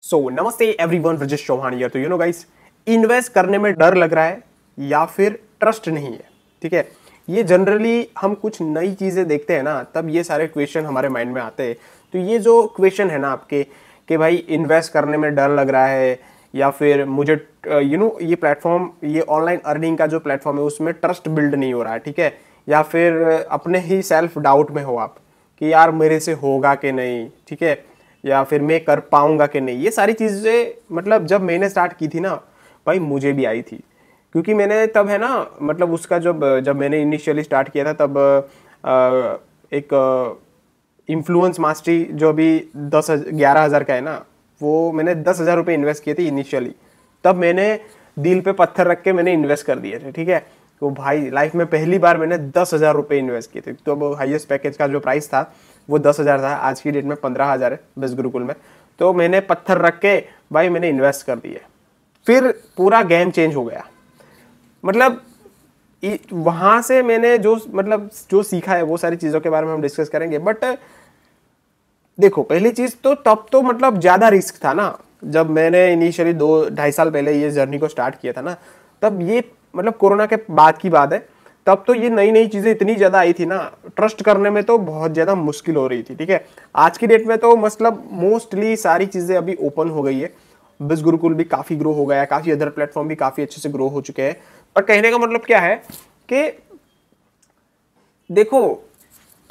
नमस्ते everyone, Brajesh Chauhan here. तो guys, invest करने में डर लग रहा है या फिर ट्रस्ट नहीं है। ठीक है, ये जनरली हम कुछ नई चीज़ें देखते हैं ना, तब ये सारे क्वेश्चन हमारे माइंड में आते हैं। तो ये जो क्वेश्चन है ना आपके कि भाई इन्वेस्ट करने में डर लग रहा है या फिर मुझे ये प्लेटफॉर्म, ये ऑनलाइन अर्निंग का जो प्लेटफॉर्म है उसमें ट्रस्ट बिल्ड नहीं हो रहा है, ठीक है, या फिर अपने ही सेल्फ डाउट में हो आप कि यार मेरे से होगा कि नहीं, ठीक है, या फिर मैं कर पाऊंगा कि नहीं। ये सारी चीज़ें मतलब जब मैंने स्टार्ट की थी ना भाई, मुझे भी आई थी, क्योंकि मैंने तब है ना मतलब उसका जब मैंने इनिशियली स्टार्ट किया था तब एक इन्फ्लुएंस मास्टरी जो अभी 11,000 का है ना, वो मैंने 10,000 रुपये इन्वेस्ट किए थे इनिशियली। तब मैंने दिल पे पत्थर रख के मैंने इन्वेस्ट कर दिए थे, ठीक है। तो भाई लाइफ में पहली बार मैंने 10,000 रुपये इन्वेस्ट किए थे। तो अब हाईएस्ट पैकेज का जो प्राइस था वो 10,000 था, आज की डेट में 15,000 है बिज़ गुरुकुल में। तो मैंने पत्थर रख के भाई मैंने इन्वेस्ट कर दिए, फिर पूरा गेम चेंज हो गया। मतलब वहाँ से मैंने जो सीखा है वो सारी चीज़ों के बारे में हम डिस्कस करेंगे। बट देखो, पहली चीज़ तो तब तो मतलब ज़्यादा रिस्क था ना, जब मैंने इनिशियली 2-2.5 साल पहले ये जर्नी को स्टार्ट किया था ना, तब ये मतलब कोरोना के बाद की बात है। तब तो ये नई नई चीज़ें इतनी ज़्यादा आई थी ना, ट्रस्ट करने में तो बहुत ज़्यादा मुश्किल हो रही थी, ठीक है। आज की डेट में तो मतलब मोस्टली सारी चीज़ें अभी ओपन हो गई है। बिज़ गुरुकुल भी काफ़ी ग्रो हो गया है, काफ़ी अदर प्लेटफॉर्म भी काफ़ी अच्छे से ग्रो हो चुके हैं। और कहने का मतलब क्या है कि देखो,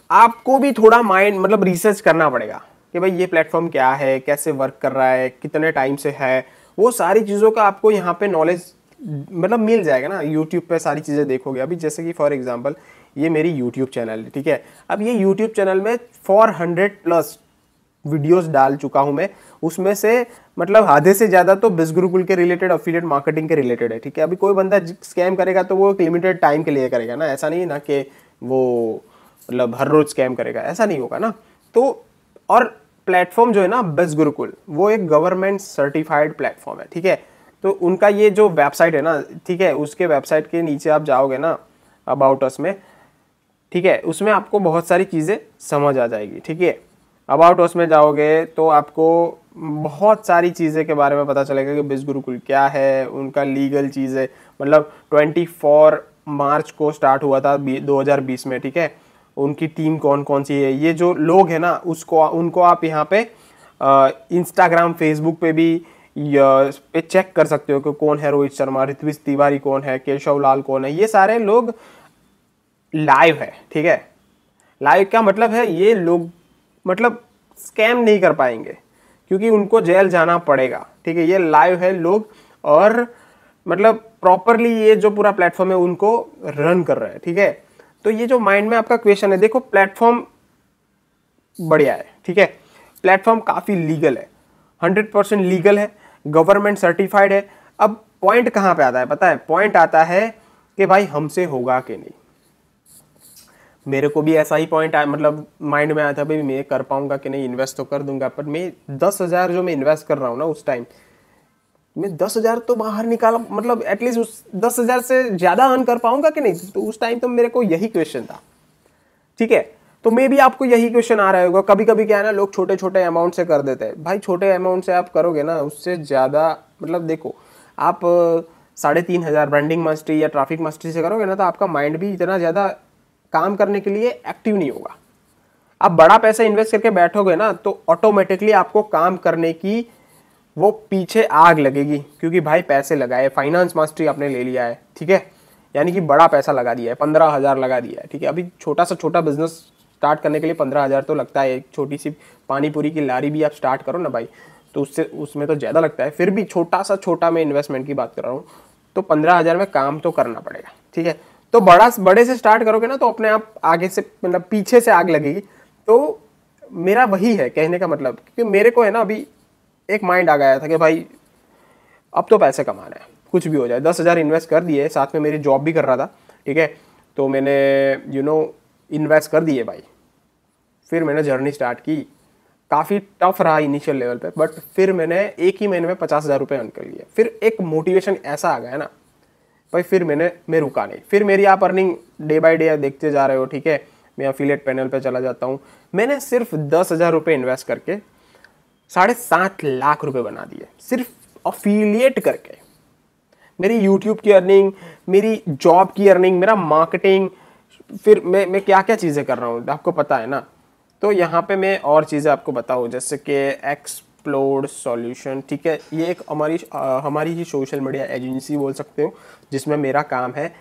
आपको भी थोड़ा माइंड मतलब रिसर्च करना पड़ेगा कि भाई ये प्लेटफॉर्म क्या है, कैसे वर्क कर रहा है, कितने टाइम से है, वो सारी चीज़ों का आपको यहाँ पे नॉलेज मतलब मिल जाएगा ना। यूट्यूब पे सारी चीज़ें देखोगे, अभी जैसे कि फॉर एग्जांपल ये मेरी यूट्यूब चैनल है, ठीक है। अब ये यूट्यूब चैनल में 400+ वीडियोस डाल चुका हूँ मैं, उसमें से मतलब आधे से ज़्यादा तो बिज़ गुरुकुल के रिलेटेड, एफिलिएट मार्केटिंग के रिलेटेड है, ठीक है। अभी कोई बंदा स्कैम करेगा तो वो एक लिमिटेड टाइम के लिए करेगा ना, ऐसा नहीं ना कि वो मतलब हर रोज स्कैम करेगा, ऐसा नहीं होगा ना। तो और प्लेटफॉर्म जो है ना बिज़ गुरुकुल, वो एक गवर्नमेंट सर्टिफाइड प्लेटफॉर्म है, ठीक है। तो उनका ये जो वेबसाइट है ना, ठीक है, उसके वेबसाइट के नीचे आप जाओगे ना अबाउट अस में, ठीक है, उसमें आपको बहुत सारी चीज़ें समझ आ जाएगी, ठीक है। अबाउट अस में जाओगे तो आपको बहुत सारी चीज़ें के बारे में पता चलेगा कि बिज़ गुरुकुल क्या है, उनका लीगल चीज़ें, मतलब 24 मार्च को स्टार्ट हुआ था 2020 में, ठीक है। उनकी टीम कौन कौन सी है, ये जो लोग हैं ना उनको आप यहाँ पे इंस्टाग्राम फेसबुक पे भी पे चेक कर सकते हो कि कौन है रोहित शर्मा, ऋत्विज तिवारी कौन है, केशव लाल कौन है। ये सारे लोग लाइव है, ठीक है। लाइव का मतलब है ये लोग मतलब स्कैम नहीं कर पाएंगे क्योंकि उनको जेल जाना पड़ेगा, ठीक है। ये लाइव है लोग, और मतलब प्रॉपरली ये जो पूरा प्लेटफॉर्म है उनको रन कर रहा है, ठीक है। तो ये जो माइंड में आपका क्वेश्चन है, देखो प्लेटफॉर्म बढ़िया है, ठीक है, प्लेटफॉर्म काफ़ी लीगल है, 100% लीगल है, गवर्नमेंट सर्टिफाइड है। अब पॉइंट कहाँ पे आता है पता है? पॉइंट आता है कि भाई हमसे होगा कि नहीं। मेरे को भी ऐसा ही पॉइंट आया, मतलब माइंड में आया था भाई मैं कर पाऊंगा कि नहीं, इन्वेस्ट तो कर दूंगा, पर मैं 10,000 जो मैं इन्वेस्ट कर रहा हूँ ना उस टाइम, मैं 10,000 तो बाहर निकाला, मतलब एटलीस्ट उस 10,000 से ज़्यादा अर्न कर पाऊंगा कि नहीं। तो उस टाइम तो मेरे को यही क्वेश्चन था, ठीक है। तो मे भी आपको यही क्वेश्चन आ रहा होगा। कभी कभी क्या है ना, लोग छोटे छोटे अमाउंट से कर देते हैं। भाई छोटे अमाउंट से आप करोगे ना, उससे ज़्यादा मतलब देखो, आप 3,500 ब्रांडिंग मास्टरी या ट्रैफिक मास्टरी से करोगे ना, तो आपका माइंड भी इतना ज़्यादा काम करने के लिए एक्टिव नहीं होगा। आप बड़ा पैसा इन्वेस्ट करके बैठोगे ना तो ऑटोमेटिकली आपको काम करने की वो पीछे आग लगेगी, क्योंकि भाई पैसे लगाए, फाइनेंस मास्टरी आपने ले लिया है, ठीक है, यानी कि बड़ा पैसा लगा दिया है, 15,000 लगा दिया है, ठीक है। अभी छोटा सा छोटा बिजनेस स्टार्ट करने के लिए 15,000 तो लगता है। एक छोटी सी पानी पूरी की लारी भी आप स्टार्ट करो ना भाई, तो उसमें तो ज़्यादा लगता है। फिर भी छोटा मैं इन्वेस्टमेंट की बात कर रहा हूँ, तो 15,000 में काम तो करना पड़ेगा, ठीक है। तो बड़े से स्टार्ट करोगे ना तो अपने आप आगे से मतलब पीछे से आग लगेगी। तो मेरा वही है कहने का मतलब, क्योंकि मेरे को है ना अभी एक माइंड आ गया था कि भाई अब तो पैसे कमाना है, कुछ भी हो जाए। 10,000 इन्वेस्ट कर दिए, साथ में मेरी जॉब भी कर रहा था, ठीक है। तो मैंने इन्वेस्ट कर दिए भाई। फिर मैंने जर्नी स्टार्ट की, काफ़ी टफ रहा इनिशियल लेवल पे, बट फिर मैंने एक ही महीने में 50,000 रुपये अर्न कर लिए। फिर एक मोटिवेशन ऐसा आ गया ना भाई, फिर मैं रुका नहीं। फिर मेरी आप अर्निंग डे बाय डे देखते जा रहे हो, ठीक है। मैं एफिलिएट पैनल पे चला जाता हूँ। मैंने सिर्फ 10,000 रुपये इन्वेस्ट करके 7.5 लाख रुपए बना दिए सिर्फ अफिलिएट करके। मेरी यूट्यूब की अर्निंग, मेरी जॉब की अर्निंग, मेरा मार्केटिंग, फिर मैं क्या क्या चीज़ें कर रहा हूँ आपको पता है ना। तो यहाँ पे मैं और चीज़ें आपको बताऊँ, जैसे कि एक्सप्लोर सॉल्यूशन, ठीक है, ये एक हमारी ही सोशल मीडिया एजेंसी बोल सकते हो, जिसमें मेरा काम है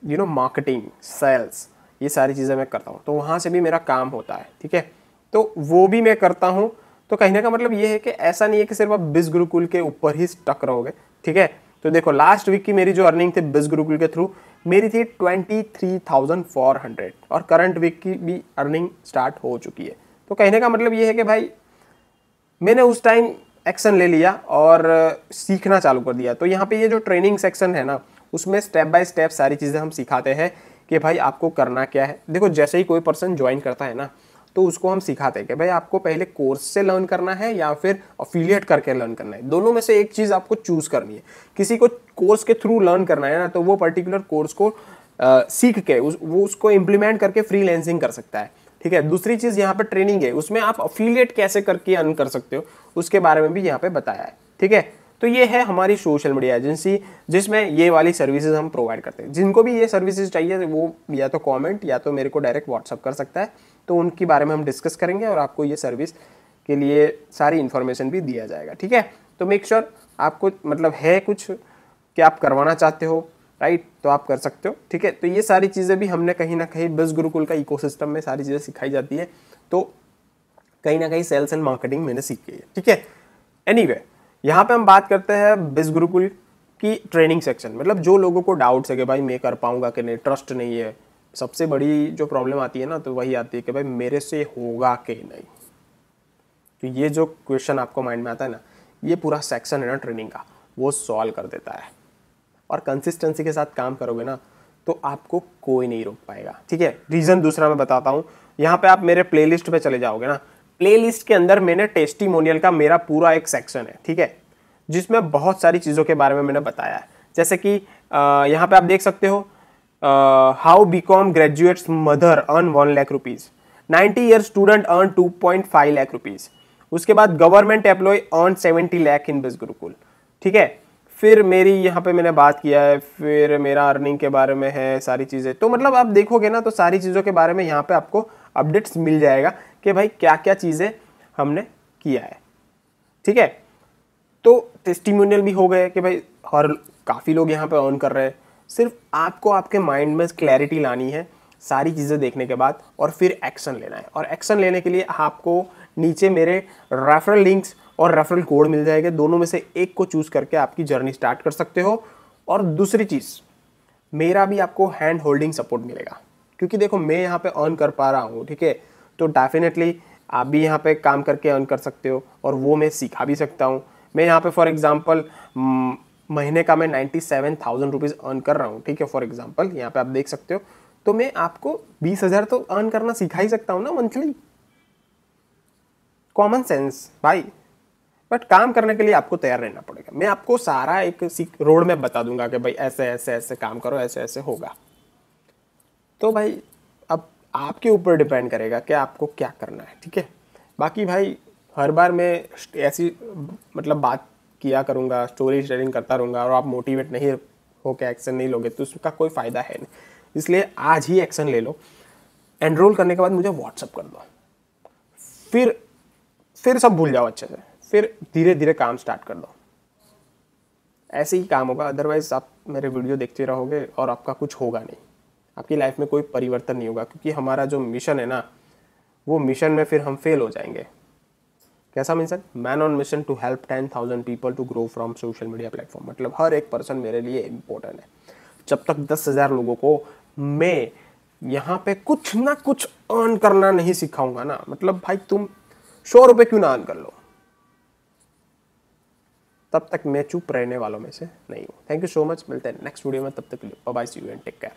मार्केटिंग, सेल्स, ये सारी चीज़ें मैं करता हूँ। तो वहाँ से भी मेरा काम होता है, ठीक है, तो वो भी मैं करता हूँ। तो कहने का मतलब ये है कि ऐसा नहीं है कि सिर्फ आप बिज गुरुकुल के ऊपर ही स्टक रहोगे, ठीक है। तो देखो लास्ट वीक की मेरी जो अर्निंग थी बिज गुरुकुल के थ्रू, मेरी थी 23,400 और करंट वीक की भी अर्निंग स्टार्ट हो चुकी है। तो कहने का मतलब ये है कि भाई मैंने उस टाइम एक्शन ले लिया और सीखना चालू कर दिया। तो यहाँ पे ये जो ट्रेनिंग सेक्शन है ना, उसमें स्टेप बाय स्टेप सारी चीज़ें हम सिखाते हैं कि भाई आपको करना क्या है। देखो जैसे ही कोई पर्सन ज्वाइन करता है ना, तो उसको हम सिखाते हैं कि भाई आपको पहले कोर्स से लर्न करना है या फिर अफिलिएट करके लर्न करना है। दोनों में से एक चीज़ आपको चूज करनी है। किसी को कोर्स के थ्रू लर्न करना है ना, तो वो पर्टिकुलर कोर्स को सीख के वो उसको इम्प्लीमेंट करके फ्रीलांसिंग कर सकता है, ठीक है। दूसरी चीज़ यहाँ पे ट्रेनिंग है, उसमें आप अफिलिएट कैसे करके अर्न कर सकते हो उसके बारे में भी यहाँ पे बताया है, ठीक है। तो ये है हमारी सोशल मीडिया एजेंसी, जिसमें ये वाली सर्विसेज हम प्रोवाइड करते हैं। जिनको भी ये सर्विसेज चाहिए वो या तो कमेंट या तो मेरे को डायरेक्ट व्हाट्सअप कर सकता है, तो उनके बारे में हम डिस्कस करेंगे और आपको ये सर्विस के लिए सारी इन्फॉर्मेशन भी दिया जाएगा, ठीक है। तो मेक श्योर आपको मतलब है कुछ कि आप करवाना चाहते हो, राइट, तो आप कर सकते हो, ठीक है। तो ये सारी चीज़ें भी हमने कहीं ना कहीं बिज गुरुकुल का इकोसिस्टम में सारी चीज़ें सिखाई जाती है। तो कहीं ना कहीं सेल्स एंड मार्केटिंग मैंने सीखी है, ठीक है। एनीवे यहाँ पे हम बात करते हैं बिज गुरुकुल की ट्रेनिंग सेक्शन। मतलब जो लोगों को डाउट्स है कि भाई मैं कर पाऊंगा कि नहीं, ट्रस्ट नहीं है, सबसे बड़ी जो प्रॉब्लम आती है ना, तो वही आती है कि भाई मेरे से होगा कि नहीं। तो ये जो क्वेश्चन आपको माइंड में आता है ना, ये पूरा सेक्शन है ना ट्रेनिंग का, वो सॉल्व कर देता है। और कंसिस्टेंसी के साथ काम करोगे ना, तो आपको कोई नहीं रोक पाएगा, ठीक है। रीज़न दूसरा मैं बताता हूँ। यहाँ पे आप मेरे प्लेलिस्ट पे चले जाओगे ना, प्लेलिस्ट के अंदर मैंने टेस्टिमोनियल का मेरा पूरा एक सेक्शन है, ठीक है, जिसमें बहुत सारी चीज़ों के बारे में मैंने बताया है। जैसे कि यहाँ पे आप देख सकते हो, how BCom graduates mother earn 1 lakh rupees, 90 year student earn 2.5 lakh rupees. उसके बाद government employ earn 70 lakh in Biz Gurukul, ठीक है। फिर मेरी यहाँ पे मैंने बात किया है, फिर मेरा अर्निंग के बारे में है सारी चीज़ें। तो मतलब आप देखोगे ना, तो सारी चीज़ों के बारे में यहाँ पे आपको अपडेट्स मिल जाएगा कि भाई क्या क्या चीज़ें हमने किया है, ठीक है। तो टेस्टिमोनियल भी हो गए कि भाई हर काफ़ी लोग यहाँ पे अर्न कर रहे हैं। सिर्फ आपको आपके माइंड में क्लैरिटी लानी है सारी चीज़ें देखने के बाद, और फिर एक्शन लेना है। और एक्शन लेने के लिए आपको नीचे मेरे रेफरल लिंक्स और रेफरल कोड मिल जाएंगे, दोनों में से एक को चूज करके आपकी जर्नी स्टार्ट कर सकते हो। और दूसरी चीज़, मेरा भी आपको हैंड होल्डिंग सपोर्ट मिलेगा, क्योंकि देखो मैं यहाँ पे अर्न कर पा रहा हूँ, ठीक है, तो डेफिनेटली आप भी यहाँ पे काम करके अर्न कर सकते हो, और वो मैं सिखा भी सकता हूँ। मैं यहाँ पे फॉर एग्जांपल महीने का मैं 97,000 रुपीज़ अर्न कर रहा हूँ, ठीक है, फॉर एग्जांपल यहाँ पे आप देख सकते हो। तो मैं आपको 20,000 तो अर्न करना सिखा ही सकता हूँ ना मंथली। कॉमन सेंस भाई, बट काम करने के लिए आपको तैयार रहना पड़ेगा। मैं आपको सारा एक रोड मैप बता दूंगा कि भाई ऐसे ऐसे ऐसे काम करो, ऐसे ऐसे होगा। तो भाई अब आपके ऊपर डिपेंड करेगा कि आपको क्या करना है, ठीक है। बाकी भाई हर बार मैं ऐसी मतलब बात किया करूँगा, स्टोरी शेयरिंग करता रहूँगा, और आप मोटिवेट नहीं हो के एक्शन नहीं लोगे तो उसका कोई फ़ायदा है नहीं। इसलिए आज ही एक्शन ले लो। एनरोल करने के बाद मुझे व्हाट्सअप कर दो, फिर सब भूल जाओ अच्छे से, फिर धीरे धीरे काम स्टार्ट कर दो। ऐसे ही काम होगा, अदरवाइज आप मेरे वीडियो देखते रहोगे और आपका कुछ होगा नहीं, आपकी लाइफ में कोई परिवर्तन नहीं होगा। क्योंकि हमारा जो मिशन है ना, वो मिशन में फिर हम फेल हो जाएंगे। कैसा mission? Man on mission to help 10,000 people to grow from social media platform. मतलब हर एक पर्सन मेरे लिए इम्पोर्टेंट है। जब तक 10,000 लोगों को मैं यहाँ पे कुछ ना कुछ अर्न करना नहीं सिखाऊंगा ना, मतलब भाई तुम 100 रुपये क्यों ना अर्न कर लो, तब तक मैं चुप रहने वालों में से नहीं हूँ। थैंक यू सो मच, मिलते हैं नेक्स्ट वीडियो में, तब तक के लिए bye bye, see you and take care.